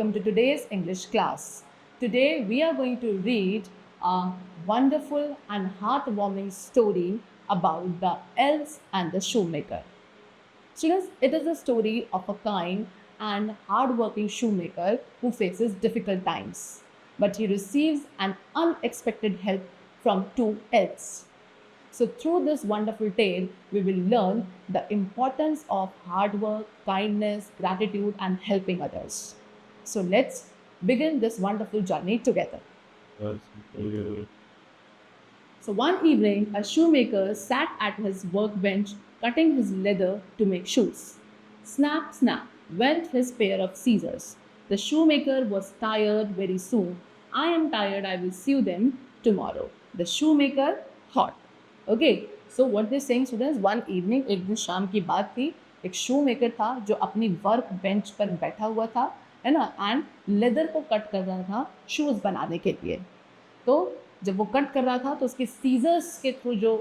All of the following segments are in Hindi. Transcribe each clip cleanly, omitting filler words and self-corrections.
welcome to today's English class. Today we are going to read a wonderful and heartwarming story about the elves and the shoemaker. Students, it is a story of a kind and hardworking shoemaker who faces difficult times, but he receives an unexpected help from two elves. So through this wonderful tale, we will learn the importance of hard work, kindness, gratitude, and helping others. So let's begin this wonderful journey together. So one evening, a shoemaker sat at his workbench cutting his leather to make shoes. Snap, snap went his pair of scissors. The shoemaker was tired very soon. I am tired, I will sew them tomorrow. The shoemaker thought. Okay so what they saying students, one evening, एक दिन शाम की बात थी, एक शू मेकर था जो अपनी वर्क बेंच पर बैठा हुआ था, है ना, एंड लेदर को कट कर रहा था शूज़ बनाने के लिए. तो जब वो कट कर रहा था तो उसके सीजर्स के थ्रू जो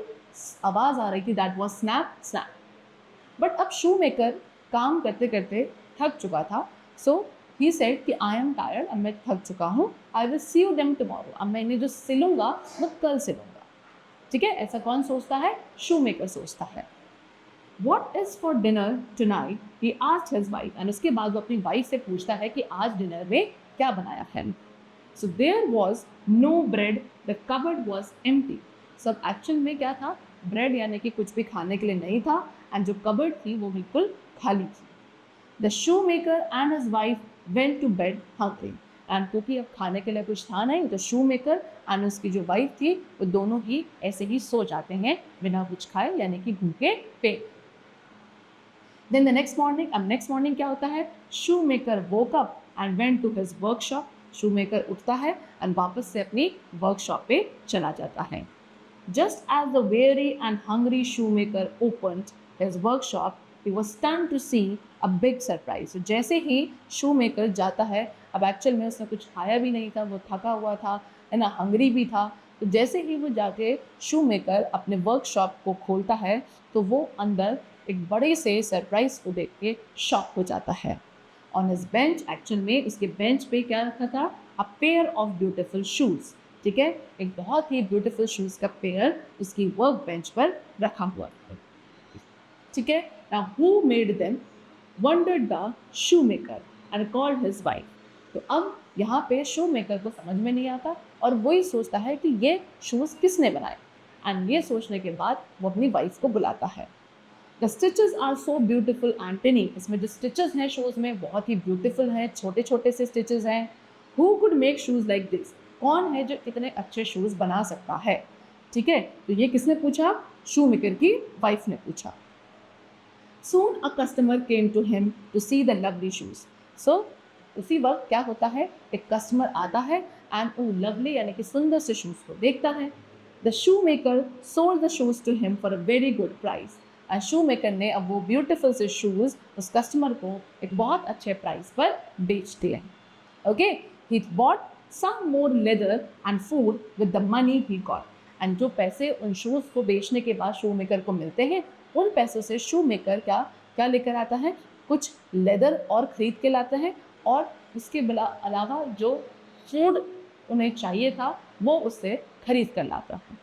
आवाज़ आ रही थी that was snap snap. But अब शू मेकर काम करते करते थक चुका था. सो ही सेड कि आई एम टायर्ड, अब मैं थक चुका हूँ, I will see you them tomorrow, अब मैं इन्हें जो सिलूँगा वो कल सिलूँगा. ठीक है, ऐसा कौन सोचता है? शू मेकर सोचता है. What is for dinner tonight, he asked his wife, and उसके बाद वो अपनी वाइफ से पूछता है कि आज डिनर में क्या बनाया है. So there was no bread, the cupboard was empty. सब एक्चुअल में क्या था? ब्रेड यानी कि कुछ भी खाने के लिए नहीं था, एंड जो कबर्ड थी वो बिल्कुल खाली थी. The shoe maker and his wife went to bed hungry, and क्योंकि अब खाने के लिए कुछ था नहीं तो शू मेकर एंड उसकी जो वाइफ थी वो दोनों ही ऐसे ही सो जाते हैं बिना कुछ खाए, यानी कि भूखे पेट. देन द नेक्स्ट मॉर्निंग, अब नेक्स्ट मॉर्निंग क्या होता है? Shoe maker woke up and went to his workshop. Shoe maker उठता है एंड वापस से अपनी वर्कशॉप पे चला जाता है. Just as the very end hungry shoe maker opened his workshop, he was stunned to see a big surprise. So, जैसे ही शू मेकर जाता है, अब एक्चुअल में उसने कुछ खाया भी नहीं था, वो थका हुआ था, है ना, हंग्री भी था. तो जैसे ही वो जाके शू मेकर अपने वर्कशॉप को खोलता है तो वो अंदर एक बड़े से सरप्राइज को देख के शॉक हो जाता है. ऑन हिज बेंच, एक्चुअल में उसके बेंच पे क्या रखा था? अ पेयर ऑफ ब्यूटिफुल शूज़. ठीक है, एक बहुत ही ब्यूटिफुल शूज़ का पेयर उसकी वर्क बेंच पर रखा हुआ था. ठीक है, now who made them, wondered the shoemaker and called his wife. तो अब यहाँ पे शू मेकर को समझ में नहीं आता और वही सोचता है कि ये शूज़ किसने बनाए, एंड ये सोचने के बाद वो अपनी वाइफ को बुलाता है. The stitches are so beautiful and tiny, इसमें जो स्टिचेस हैं शूज़ में बहुत ही ब्यूटिफुल हैं, छोटे छोटे से स्टिचेस हैं. Who could make shoes like this, कौन है जो इतने अच्छे शूज़ बना सकता है? ठीक है, तो ये किसने पूछा? शू मेकर की वाइफ ने पूछा. Soon a customer came to him to see the lovely shoes. So उसी वक्त क्या होता है? एक कस्टमर आता है एंड उन लवली यानी कि सुंदर से शूज़ को देखता है. The shoe maker sold the shoes to him for a very good price, and shoe maker ने अब वो ब्यूटिफुल से शूज़ उस कस्टमर को एक बहुत अच्छे प्राइस पर बेच दिए. Okay, he bought some more leather and food with the money he got, and जो पैसे उन शूज़ को बेचने के बाद शू मेकर को मिलते हैं उन पैसों से शू मेकर क्या क्या लेकर आता है? कुछ लेदर और ख़रीद के लाते हैं, और उसके अलावा जो फूड उन्हें चाहिए था वो उससे खरीद कर लाता है.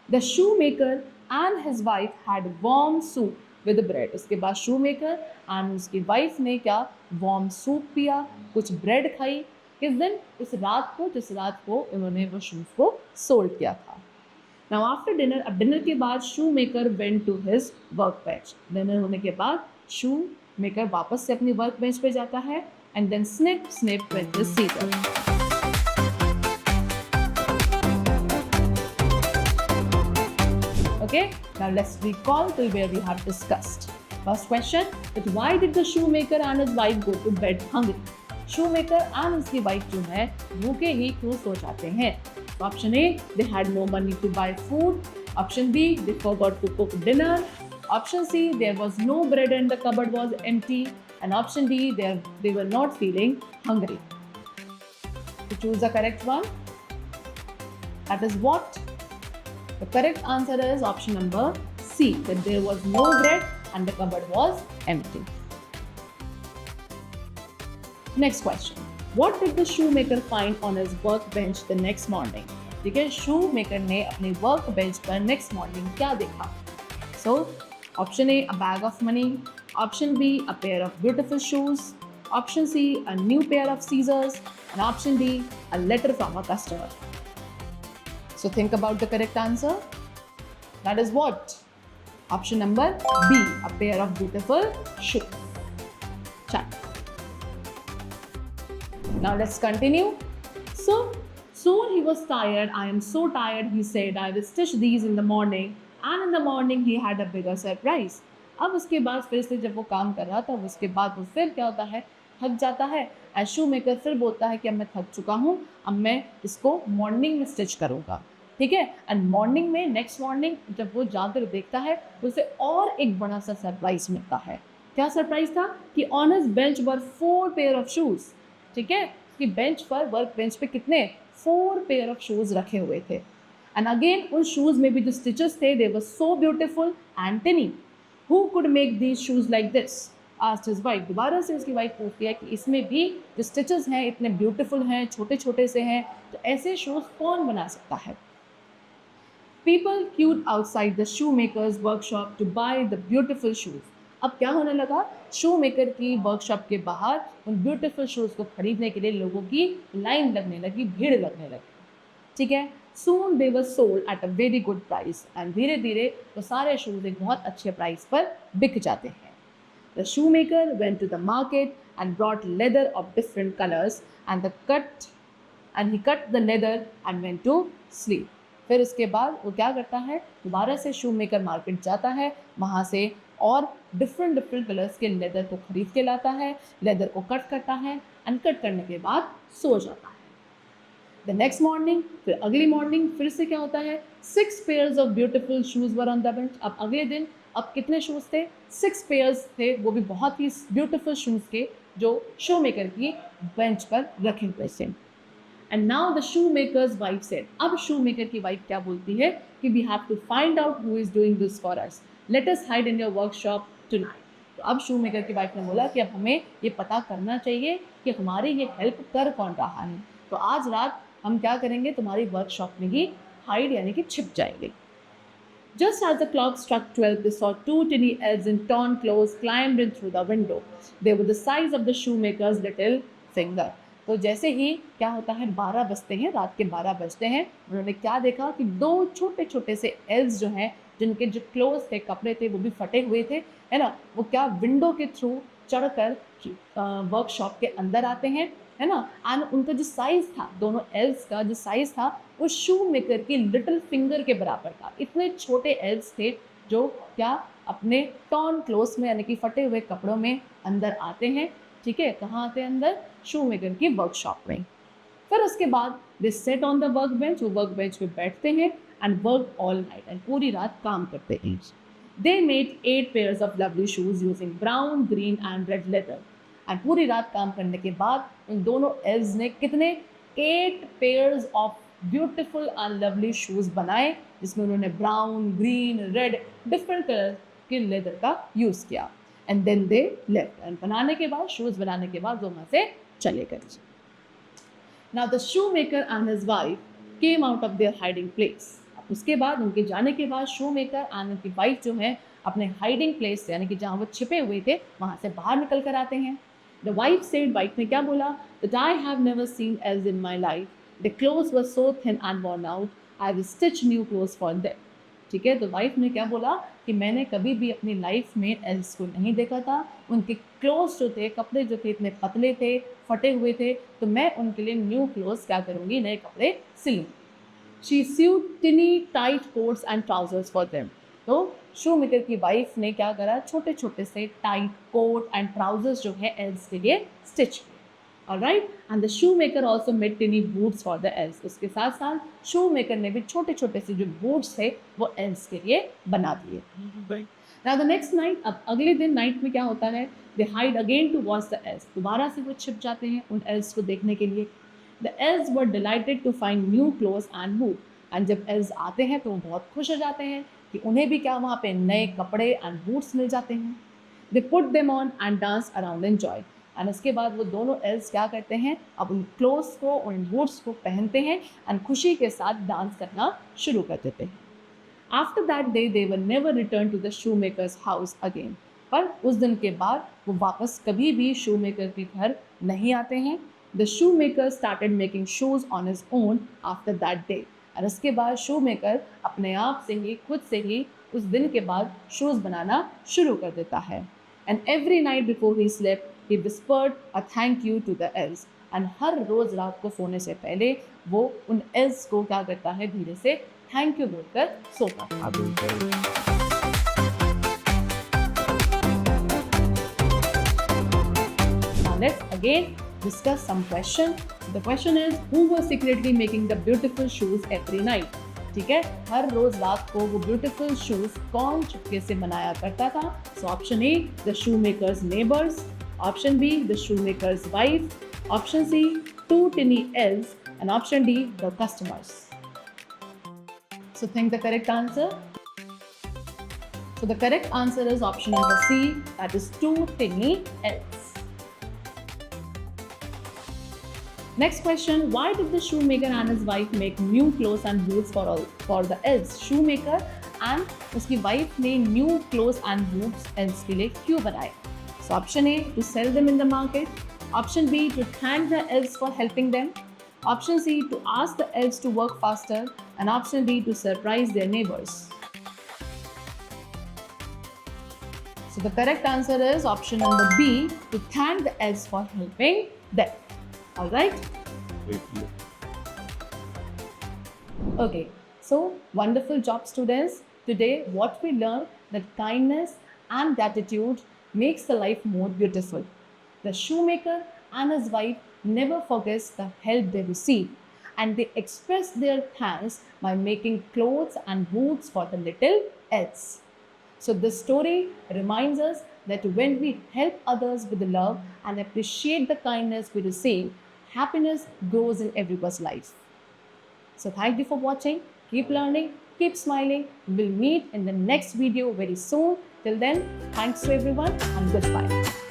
The shoe maker and his wife had warm soup with bread. उसके बाद शू मेकर एंड उसकी वाइफ ने क्या? वार्म सूप पिया, कुछ ब्रेड खाई. किस दिन? इस रात को, जिस रात को उन्होंने वो शूज़ को सोल्ड किया था. Now after dinner, अब डिनर के बाद शू maker went to his work bench. Dinner होने के बाद शू मेकर वापस से अपनी वर्क बेंच पे जाता है and then snip snip with the scissors. Okay, now let's recall till where we have discussed. First question, that why did the shoemaker and his wife go to bed hungry? shoemaker and उसकी वाइफ जो है भूखे ही क्यों सो जाते हैं? Option A, they had no money to buy food. Option B, they forgot to cook dinner. Option C, there was no bread and the cupboard was empty. And option D, they were not feeling hungry. To choose the correct one, that is what? The correct answer is option number C, that there was no bread and the cupboard was empty. Next question, what did the shoemaker find on his work bench the next morning? ठीक है, शूमेकर ने अपनी वर्क बेंच पर नेक्स्ट मॉर्निंग क्या देखा? So option A, a bag of money, option B, a pair of beautiful shoes, option C, a new pair of scissors, and option D, a letter from a customer. So think about the correct answer. That is what? Option number B, a pair of beautiful shoes. Check. Now let's continue. So soon he was tired. I am so tired, he said. I will stitch these in the morning. And in the morning he had a bigger surprise. अब उसके बाद फिर से जब वो काम कर रहा था, उसके बाद वो फिर क्या होता है, थक जाता है. एंड शू मेकर फिर बोलता है कि अब मैं थक चुका हूँ, अब मैं इसको मॉर्निंग में स्टिच करूँगा. ठीक है, एंड मॉर्निंग में, नेक्स्ट मॉर्निंग जब वो जाकर देखता है तो उसे और एक बड़ा सा सरप्राइज मिलता है. क्या सरप्राइज था कि on his bench were 4 pair of shoes. ठीक है, कि बेंच पर, वर्क बेंच पे कितने, 4 पेयर ऑफ शूज़ रखे हुए थे. एंड अगेन उन शूज़ में भी जो स्टिचेस थे, they were so beautiful and tiny. Who could make these shoes like this? Asked his wife. दोबारा से उसकी वाइफ पूछती है कि इसमें भी जो स्टिचेस हैं इतने ब्यूटिफुल हैं, छोटे छोटे से हैं, तो ऐसे शूज़ कौन बना सकता है? People queued outside the shoemaker's workshop to buy the beautiful shoes. अब क्या होने लगा, शू मेकर की वर्कशॉप के बाहर उन ब्यूटीफुल शूज़ को खरीदने के लिए लोगों की लाइन लगने लगी, भीड़ लगने लगी. ठीक है, soon they were sold at a very good price. And धीरे धीरे वो सारे शूज़ एक बहुत अच्छे प्राइस पर बिक जाते हैं. The shoemaker went to the market and brought leather of different colors and he cut the leather and went to sleep. फिर उसके बाद वो क्या करता है, दोबारा से शू मेकर मार्केट जाता है, वहाँ से और डिफरेंट कलर्स के लेदर को खरीद के लाता है, लेदर को कट करता है एंड कट करने के बाद सो जाता है. द नेक्स्ट मॉर्निंग, फिर अगली मॉर्निंग फिर से क्या होता है, 6 pairs of beautiful shoes were on the bench. अब अगले दिन अब कितने शूज़ थे, 6 पेयर्स थे, वो भी बहुत ही ब्यूटिफुल शूज़ के, जो शू मेकर की बेंच पर रखे हुए थे. And now the shoe maker's wife said. अब शू मेकर की वाइफ क्या बोलती है कि we have to find out who is doing this for us, let us hide in your workshop tonight. तो अब शू मेकर की वाइफ ने बोला कि अब हमें ये पता करना चाहिए कि हमारी ये हेल्प कर कौन रहा है, तो आज रात हम क्या करेंगे, तुम्हारी वर्कशॉप में ही हाइड यानी कि छिप जाएंगे. Just as the clock struck 12, they saw 2 tiny elves in torn clothes climbed in through the window. They were the size of the shoemaker's little finger. तो जैसे ही क्या होता है, 12 बजते हैं, रात के 12 बजते हैं, उन्होंने क्या देखा कि 2 छोटे छोटे से एल्व्स जो हैं, जिनके जो क्लोथ्स थे, कपड़े थे, वो भी फटे हुए थे, है ना, वो क्या विंडो के थ्रू चढ़कर वर्कशॉप के अंदर आते हैं, है ना. एंड उनका जो साइज़ था, दोनों एल्व्स का जो साइज़ था, वो शू मेकर की लिटिल फिंगर के बराबर था. इतने छोटे एल्व्स थे जो क्या अपने टॉर्न क्लोथ्स में यानी कि फटे हुए कपड़ों में अंदर आते हैं. ठीक है, कहाँ आते हैं अंदर, शू मेकर की वर्कशॉप में. फिर उसके बाद they sat on the work bench, वो वर्क बेंच पे बैठते हैं and work all night, and पूरी रात काम करते हैं. They made 8 pairs of lovely shoes using brown, green and red leather. And पूरी रात काम करने के बाद उन दोनों एल्व्स ने कितने, 8 pairs of beautiful and lovely shoes बनाए, जिसमें उन्होंने brown, green, red different colour के लेदर का यूज़ किया. And then they left. And बनाने के बाद, शूज़ बनाने के बाद वो वहाँ से चले गए. Now the shoe maker and his wife came out of their hiding place. अब उसके बाद, उनके जाने के बाद, शू मेकर एंड उनकी वाइफ जो है अपने हाइडिंग प्लेस से, यानी कि जहाँ वो छिपे हुए थे, वहाँ से बाहर निकल कर आते हैं. द वाइफ सेड, वाइफ ने क्या बोला, that I have never seen elves in my life. The clothes were so thin and worn out. I will stitch new clothes for them. ठीक है, तो वाइफ ने क्या बोला कि मैंने कभी भी अपनी लाइफ में एल्व्स को नहीं देखा था. उनके क्लोथ्स जो थे, कपड़े जो थे, इतने पतले थे, फटे हुए थे, तो मैं उनके लिए न्यू क्लोथ्स क्या करूँगी, नए कपड़े सिलूँगी. She sewed tiny tight coats and trousers for them. तो शू मेकर की वाइफ ने क्या करा, छोटे छोटे से टाइट कोट एंड ट्राउजर्स जो है एल्व्स के लिए स्टिच किए. Alright, and the shoe maker also made टिनी boots for the elves. उसके साथ साथ शू मेकर ने भी छोटे छोटे से जो बूट्स थे वो एल्व्स के लिए बना दिए. नाउ द नेक्स्ट नाइट, अब अगले दिन नाइट में क्या होता है, they hide again to watch the elves. दोबारा से वो छिप जाते हैं उन एल्व्स को देखने के लिए. The elves were delighted to find new clothes and boot. And जब एल्व्स आते हैं तो वो बहुत खुश हो जाते हैं कि उन्हें भी क्या वहाँ पे नए कपड़े एंड बूट्स मिल जाते हैं. They put them on and dance around in joy. And उसके बाद वो दोनों एल्स क्या करते हैं, अब उन क्लोथ्स को, उन बूट्स को पहनते हैं एंड खुशी के साथ डांस करना शुरू कर देते हैं. After that day they were never return to the shoe maker's house again. पर उस दिन के बाद वो वापस कभी भी शू मेकर के घर नहीं आते हैं. The shoe maker started making shoes on his own after that day. और उसके बाद शू मेकर अपने आप से ही, खुद से ही उस दिन के बाद शूज़ बनाना शुरू कर देता है. And every night before he slept he whispered a thank you to the elves. And हर रोज़ रात को सोने से पहले वो उन एल्स को क्या करता है, धीरे से थैंक यू बोलकर सोता है. Now let's again discuss some question. The question is, who was secretly making the beautiful shoes every night? ठीक है, हर रोज रात को वो ब्यूटीफुल शूज कौन चुपके से बनाया करता था? So option A, the shoe maker's neighbours. Option B, the shoe maker's wife. Option C, 2 tiny elves. And option D, the customers. So think the correct answer. So the correct answer is option number C, that is 2 tiny elves. Next question, why did the shoemaker and his wife make new clothes and boots for the elves? Shoemaker and उसकी wife ने new clothes and boots elves के लिए क्यों बनाए? So option A, to sell them in the market. Option B, to thank the elves for helping them. Option C, to ask the elves to work faster. And option D, to surprise their neighbors. So the correct answer is option number B, to thank the elves for helping them. All right? Okay, so wonderful job, students. Today what we learned, that kindness and gratitude makes the life more beautiful. The shoemaker and his wife never forgets the help they receive, and they express their thanks by making clothes and boots for the little elves. So this story reminds us that when we help others with the love and appreciate the kindness we receive, happiness grows in everyone's life. So thank you for watching. Keep learning, keep smiling. We'll meet in the next video very soon. Till then, thanks to everyone and goodbye.